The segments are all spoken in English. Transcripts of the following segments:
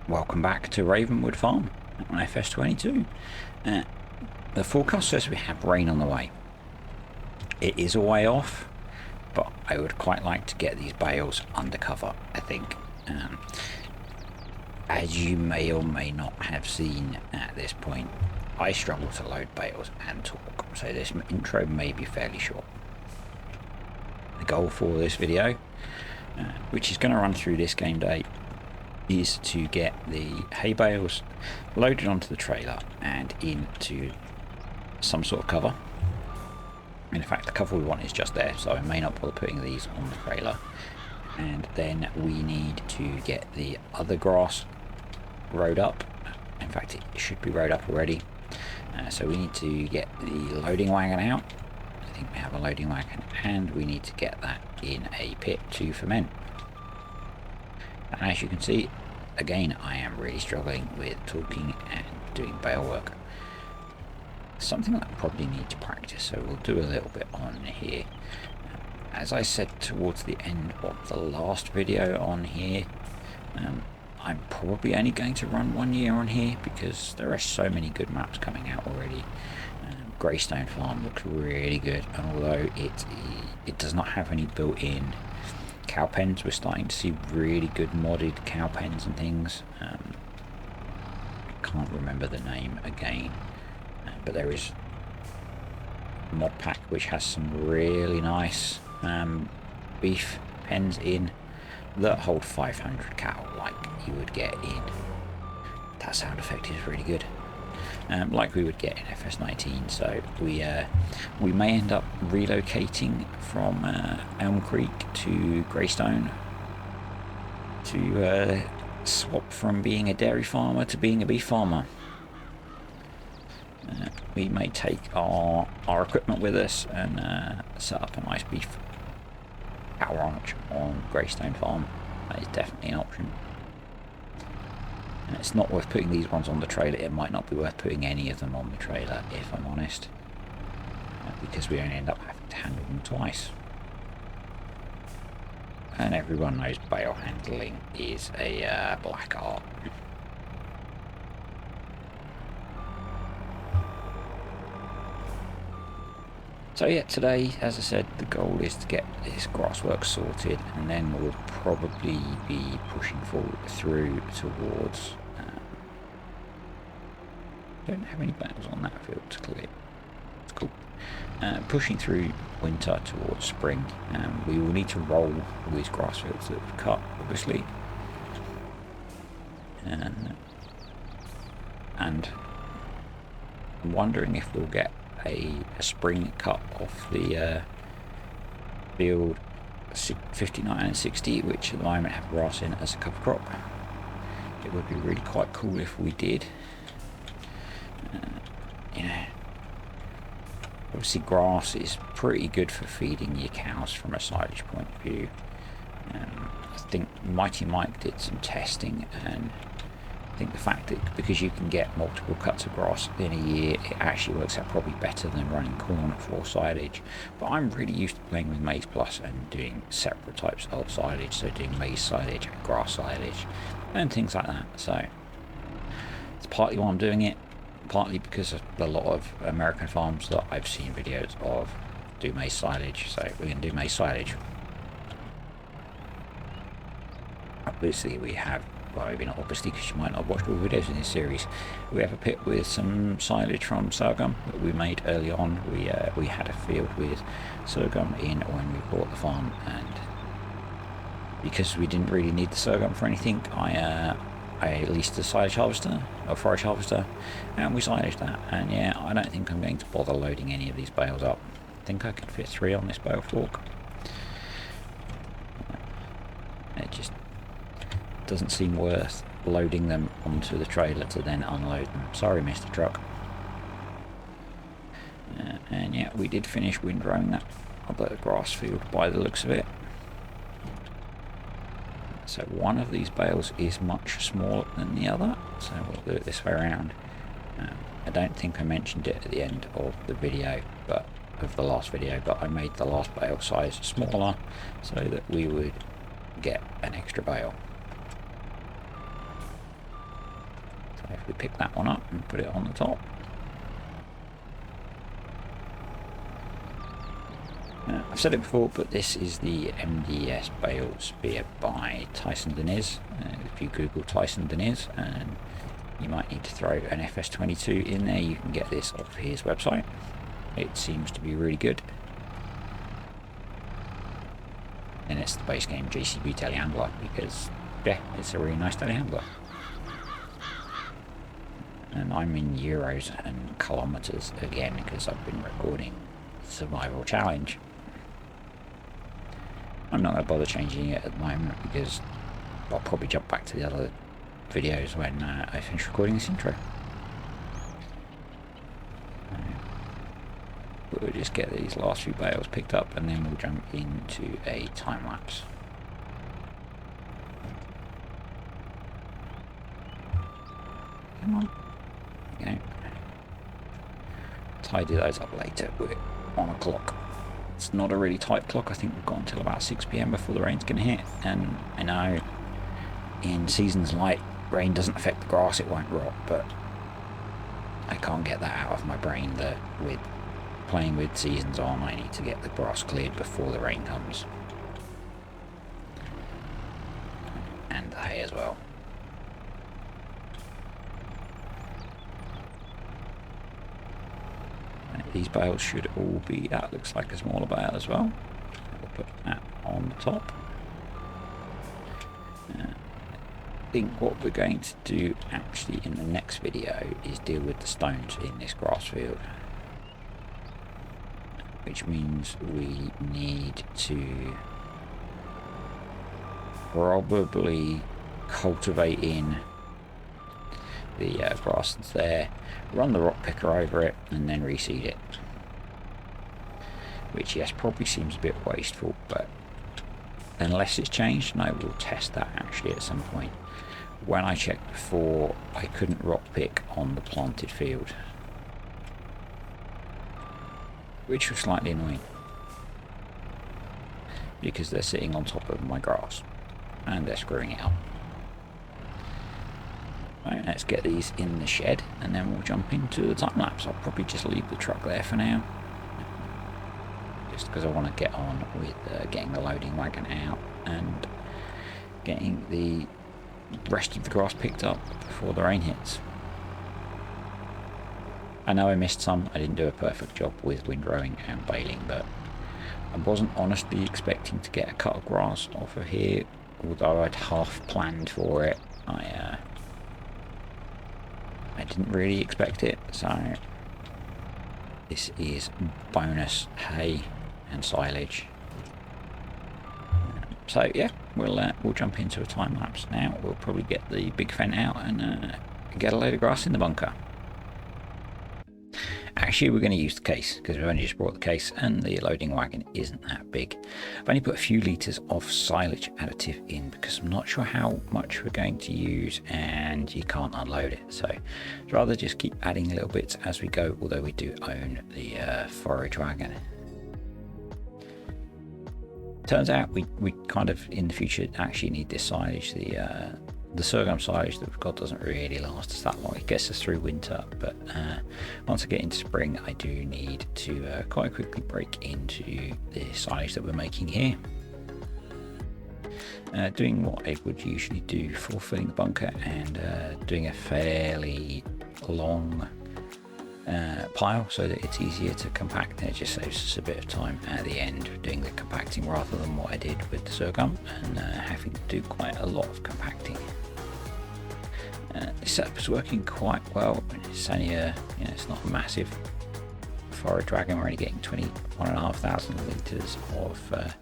Welcome back to Ravenwood Farm on FS22. The forecast says we have rain on the way. It is a way off, but I would quite like to get these bales under cover, I think. As you may or may not have seen at this point, I struggle to load bales and talk, so this intro may be fairly short. The goal for this video, which is going to run through this game day, is to get the hay bales loaded onto the trailer and into some sort of cover. In fact, the cover we want is just there, so I may not bother putting these on the trailer. And then we need to get the other grass rode up. In fact, it should be rode up already. So we need to get the loading wagon out. I think we have a loading wagon, and we need to get that in a pit to ferment. And as you can see, again, I am really struggling with talking and doing bale work. Something that I probably need to practice, so we'll do a little bit on here. As I said towards the end of the last video on here, I'm probably only going to run 1 year on here because there are so many good maps coming out already. Greystone Farm looks really good, and although it does not have any built-in cow pens, we're starting to see really good modded cow pens and things. I can't remember the name again, but there is a mod pack which has some really nice beef pens in that hold 500 cow, like you would get in, that sound effect is really good, like we would get in FS19. So we may end up relocating from Elm Creek to Greystone to swap from being a dairy farmer to being a beef farmer. We may take our equipment with us and set up a nice beef cow ranch on Greystone Farm. That is definitely an option. And it's not worth putting these ones on the trailer. It might not be worth putting any of them on the trailer, if I'm honest, because we only end up having to handle them twice. And everyone knows bale handling is a black art. So yeah, today, as I said, the goal is to get this grass work sorted, and then we'll probably be pushing forward through towards... don't have any bales on that field to clear. It's cool. Pushing through winter towards spring. We will need to roll all these grass fields that we've cut, obviously. And I'm wondering if we'll get a spring cut off the field 59 and 60, which at the moment have grass in as a cover crop. It would be really quite cool if we did. You know, obviously grass is pretty good for feeding your cows from a silage point of view. I think Mighty Mike did some testing, and I think the fact that because you can get multiple cuts of grass in a year, it actually works out probably better than running corn for silage. But I'm really used to playing with maize plus and doing separate types of silage, so doing maize silage and grass silage and things like that. So it's partly why I'm doing it, partly because of a lot of American farms that I've seen videos of do maize silage, so we're going to do maize silage. Obviously we have, well, maybe not obviously because you might not have watched all the videos in this series, we have a pit with some silage from sorghum that we made early on. We had a field with sorghum in when we bought the farm, and because we didn't really need the sorghum for anything, I leased a silage harvester, or forage harvester, and we silaged that. And yeah, I don't think I'm going to bother loading any of these bales up. I think I can fit 3 on this bale fork. It just doesn't seem worth loading them onto the trailer to then unload them. Sorry, Mr. Truck. And yeah, we did finish windrowing that other grass field by the looks of it. So one of these bales is much smaller than the other, so we'll do it this way around. I don't think I mentioned it at the end of the video, but of the last video, but I made the last bale size smaller so that we would get an extra bale. we pick that one up and put it on the top. I've said it before, but this is the MDS bale spear by Tyson Deniz. If you Google Tyson Deniz, and you might need to throw an FS22 in there, you can get this off his website. It seems to be really good. And it's the base game JCB telehandler, because yeah, it's a really nice telehandler. And I'm in euros and kilometers again because I've been recording Survival Challenge. I'm not going to bother changing it at the moment because I'll probably jump back to the other videos when I finish recording this intro. We'll just get these last few bales picked up and then we'll jump into a time lapse. Come on. Okay. Tidy those up later. We're on a clock. It's not a really tight clock. I think we've got until about 6 PM before the rain's going to hit. And I know in seasons like rain doesn't affect the grass, it won't rot, but I can't get that out of my brain that with playing with seasons on, I need to get the grass cleared before the rain comes. And the hay as well. These bales should all be, that looks like a smaller bale as well. We'll put that on the top. I think what we're going to do actually in the next video is deal with the stones in this grass field. Which means we need to probably cultivate in the grass that's there, run the rock picker over it and then reseed it, which yes probably seems a bit wasteful, but unless it's changed, no, we'll test that actually at some point. When I checked before, I couldn't rock pick on the planted field, which was slightly annoying because they're sitting on top of my grass and they're screwing it up. Right, let's get these in the shed and then we'll jump into the time lapse. I'll probably just leave the truck there for now, just because I want to get on with getting the loading wagon out and getting the rest of the grass picked up before the rain hits. I know I missed some. I didn't do a perfect job with windrowing and baling, but I wasn't honestly expecting to get a cut of grass off of here, although I'd half planned for it. I didn't really expect it, so this is bonus hay and silage. So yeah, we'll jump into a time lapse now. We'll probably get the big fence out and get a load of grass in the bunker. Actually, we're going to use the case because we've only just brought the case and the loading wagon isn't that big. I've only put a few litres of silage additive in because I'm not sure how much we're going to use and you can't unload it. So I'd rather just keep adding little bits as we go, although we do own the forage wagon. Turns out we kind of in the future actually need this silage. The sorghum silage that we've got doesn't really last us that long. It gets us through winter, but once I get into spring, I do need to quite quickly break into the silage that we're making here. Doing what I would usually do for filling the bunker and doing a fairly long pile so that it's easier to compact, and it just saves us a bit of time at the end doing the compacting rather than what I did with the sorghum and having to do quite a lot of compacting. This setup is working quite well. It's only it's not a massive forage wagon. We're only getting 21,500 litres of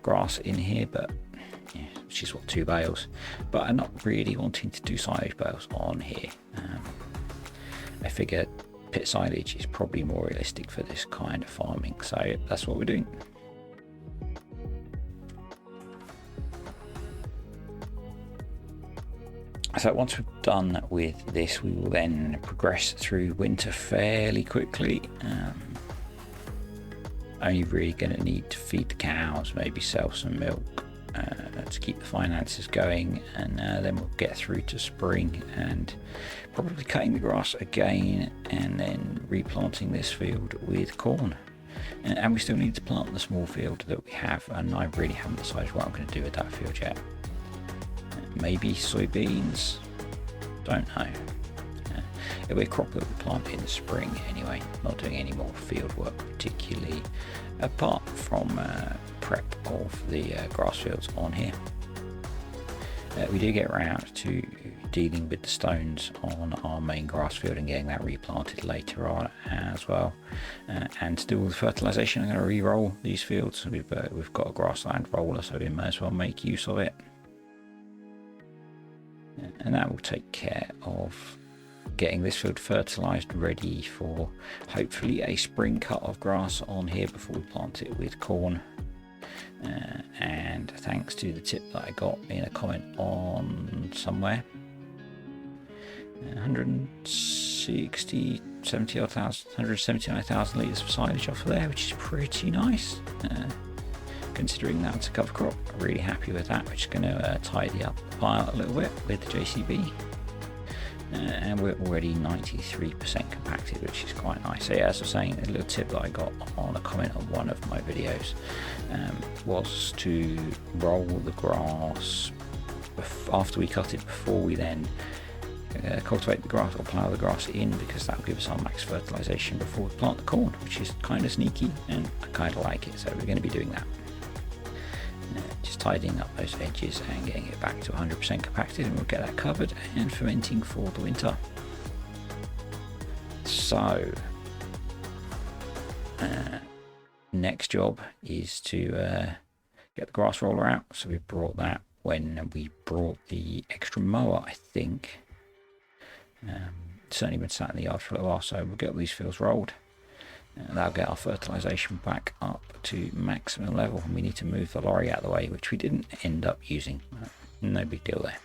grass in here, but yeah, which is what, 2 bales. But I'm not really wanting to do silage bales on here. I figure pit silage is probably more realistic for this kind of farming, so that's what we're doing. So once we're done with this, we will then progress through winter fairly quickly. Only really going to need to feed the cows, maybe sell some milk, to keep the finances going, and then we'll get through to spring and probably cutting the grass again and then replanting this field with corn. And we still need to plant the small field that we have, and I really haven't decided what I'm going to do with that field yet. Maybe soybeans, don't know. It'll be a crop that we plant in the spring anyway. Not doing any more field work particularly, apart from prep of the grass fields on here. We do get around to dealing with the stones on our main grass field and getting that replanted later on as well. And still with fertilisation, I'm going to re-roll these fields. We've got a Grassland Roller, so we may as well make use of it. And that will take care of getting this field fertilised, ready for hopefully a spring cut of grass on here before we plant it with corn. And thanks to the tip that I got in a comment on somewhere, 179,000 litres of silage off of there, which is pretty nice. Considering that's a cover crop, really happy with that, which is going to tidy up the pile a little bit with the JCB. And we're already 93% compacted, which is quite nice. So yeah, as I was saying, a little tip that I got on a comment on one of my videos was to roll the grass after we cut it, before we then cultivate the grass or plough the grass in, because that will give us our max fertilisation before we plant the corn, which is kind of sneaky and I kind of like it. So we're going to be doing that. Just tidying up those edges and getting it back to 100% compacted, and we'll get that covered and fermenting for the winter. So next job is to get the grass roller out. So we brought that when we brought the extra mower, I think. Certainly been sat in the yard for a little while, so we'll get all these fields rolled. That'll get our fertilisation back up to maximum level, and we need to move the lorry out of the way, which we didn't end up using. No big deal there.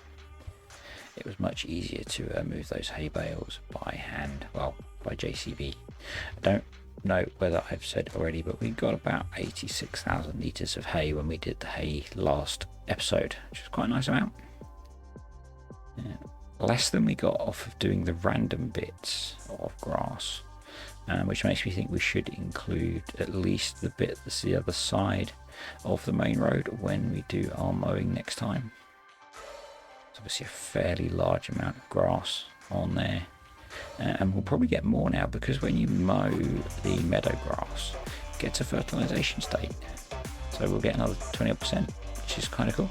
It was much easier to move those hay bales by hand, well, by JCB. I don't know whether I've said already, but we got about 86,000 litres of hay when we did the hay last episode, which is quite a nice amount. Less than we got off of doing the random bits of grass. Which makes me think we should include at least the bit that's the other side of the main road when we do our mowing next time. It's obviously a fairly large amount of grass on there, and we'll probably get more now, because when you mow the meadow grass, it gets a fertilisation state, so we'll get another 20%, which is kind of cool.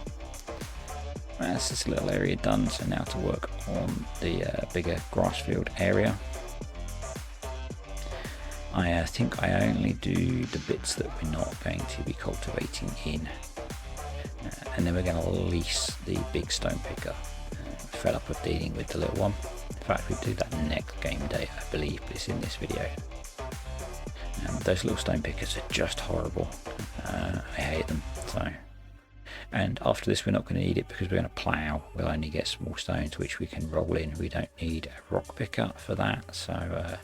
That's this little area done, so now to work on the bigger grass field area. I think I only do the bits that we're not going to be cultivating in, and then we're going to lease the big stone picker. Fed up of dealing with the little one. In fact, we do that next game day, I believe, but it's in this video. Those little stone pickers are just horrible. I hate them. So, and after this, we're not going to need it because we're going to plough. We'll only get small stones which we can roll in. We don't need a rock picker for that. So.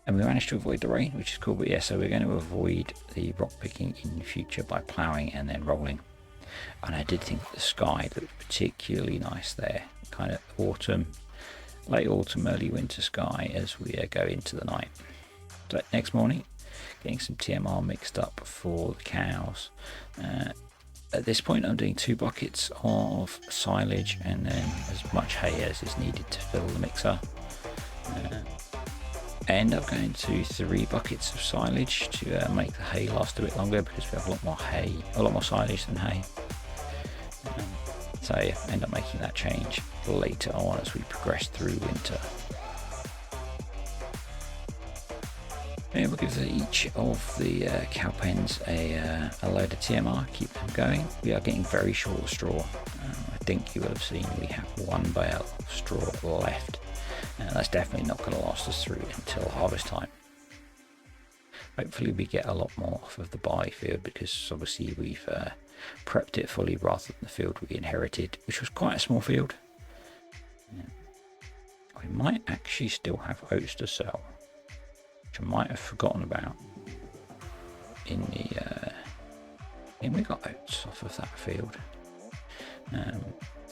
And we managed to avoid the rain, which is cool. But yeah, so we're going to avoid the rock picking in the future by ploughing and then rolling. And I did think the sky looked particularly nice there, kind of autumn, late autumn, early winter sky as we go into the night. So next morning, getting some TMR mixed up for the cows. At this point, I'm doing 2 buckets of silage and then as much hay as is needed to fill the mixer. I end up going to 3 buckets of silage to make the hay last a bit longer, because we have a lot more silage than hay. So yeah, end up making that change later on as we progress through winter. Yeah, we'll give each of the cow pens a load of TMR, keep them going. We are getting very short of straw. I think you will have seen we have 1 bale of straw left. That's definitely not going to last us through until harvest time. Hopefully we get a lot more off of the barley field, because obviously we've prepped it fully rather than the field we inherited, which was quite a small field. We might actually still have oats to sell, which I might have forgotten about in the And we got oats off of that field.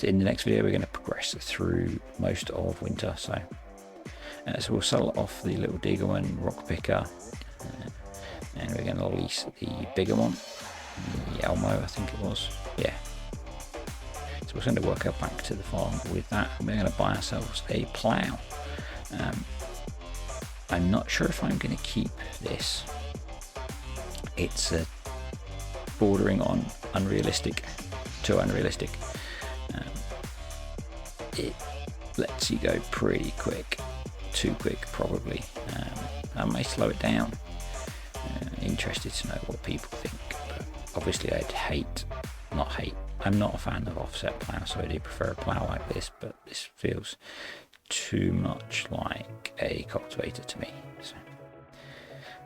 In the next video, we're going to progress through most of winter. So we'll sell off the little digger one, rock picker, and we're going to lease the bigger one, the Elmo, I think it was. Yeah. So we're going to work out back to the farm with that. We're going to buy ourselves a plow. I'm not sure if I'm going to keep this. It's bordering on unrealistic, too unrealistic. It lets you go pretty quick, too quick probably. I may slow it down. Interested to know what people think, but obviously I'm not a fan of offset plows, so I do prefer a plow like this, but this feels too much like a cultivator to me. So.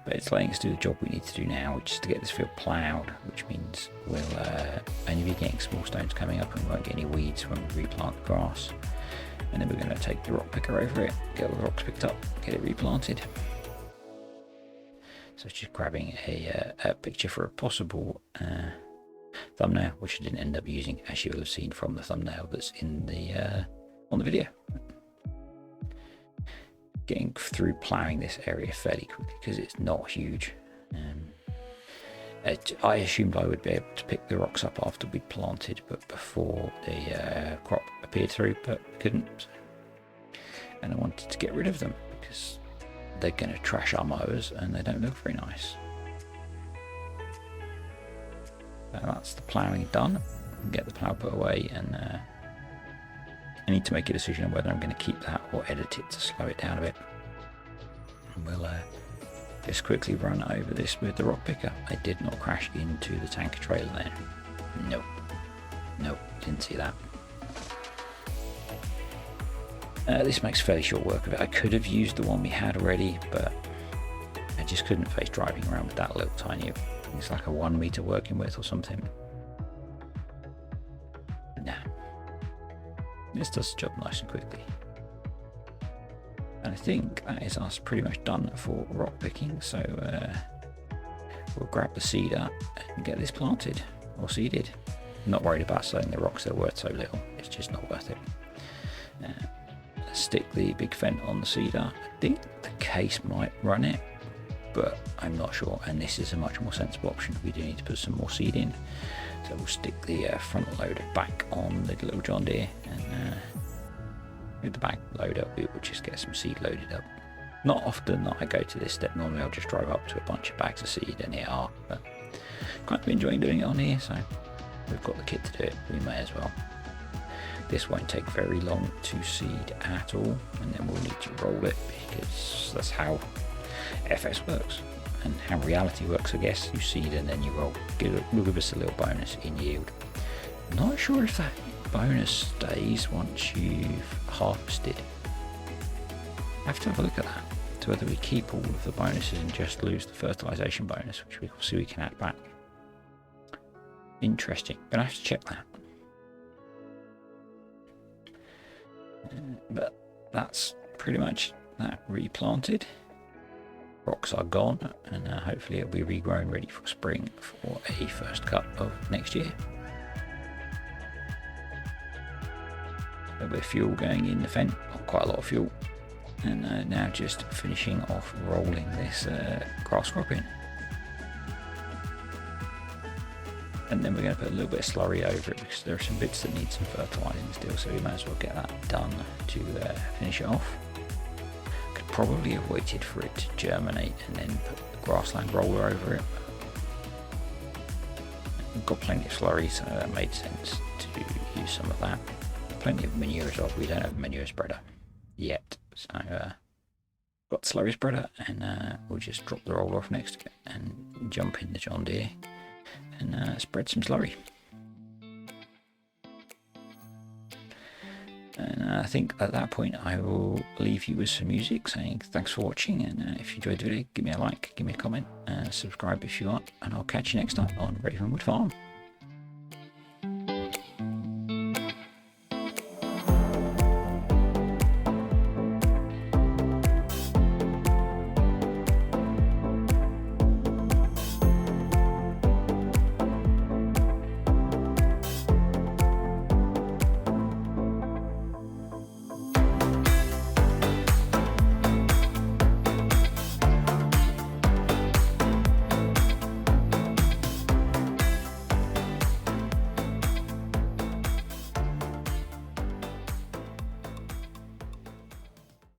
But it's letting us do the job we need to do now, which is to get this field ploughed, which means we'll only be getting small stones coming up and won't get any weeds when we replant the grass. And then we're going to take the rock picker over it, get all the rocks picked up, get it replanted. So it's just grabbing a picture for a possible thumbnail, which I didn't end up using, as you will have seen from the thumbnail that's in the on the video. Getting through ploughing this area fairly quickly because it's not huge. I assumed I would be able to pick the rocks up after we'd planted, but before the crop appeared through, but couldn't. So. And I wanted to get rid of them because they're going to trash our mowers and they don't look very nice. So that's the ploughing done. Get the plough put away, and I need to make a decision on whether I'm going to keep that or edit it to slow it down a bit. And we'll just quickly run over this with the rock picker. I did not crash into the tanker trailer there. Nope, didn't see that. This makes fairly short work of it. I could have used the one we had already, but I just couldn't face driving around with that little tiny, it's like a 1 meter working width or something. Nah. This does the job nice and quickly. And I think that is us pretty much done for rock picking, so we'll grab the seeder and get this planted, or seeded. I'm not worried about selling the rocks, they're worth so little, it's just not worth it. Let's stick the big fent on the seeder. I think the case might run it, but I'm not sure, and this is a much more sensible option. We do need to put some more seed in. So we'll stick the front loader back on the little John Deere, and with the back loader we will just get some seed loaded up. Not often that I go to this step. Normally I'll just drive up to a bunch of bags of seed and here are, but kind of enjoying doing it on here, so we've got the kit to do it, we may as well. This won't take very long to seed at all, and then we'll need to roll it because that's how FS works. And how reality works, I guess. You seed and then you roll. Will give us a little bonus in yield. Not sure if that bonus stays once you've harvested. I have to have a look at that, to whether we keep all of the bonuses and just lose the fertilization bonus, which we will see we can add back. Interesting, but I have to check that. But that's pretty much that replanted. Rocks are gone, and hopefully it'll be regrown ready for spring for a first cut of next year. A little bit of fuel going in the fent, quite a lot of fuel, and now just finishing off rolling this grass crop in. And then we're going to put a little bit of slurry over it because there are some bits that need some fertilising still, so we might as well get that done to finish it off. Probably have waited for it to germinate and then put the Grassland Roller over it. We've got plenty of slurry, so that made sense to use some of that. Plenty of manure as well. We don't have a manure spreader yet, so got the slurry spreader, and we'll just drop the roller off next to it and jump in the John Deere and spread some slurry. And I think at that point I will leave you with some music saying thanks for watching, and if you enjoyed the video, give me a like, give me a comment, subscribe if you want, and I'll catch you next time on Ravenwood Farm.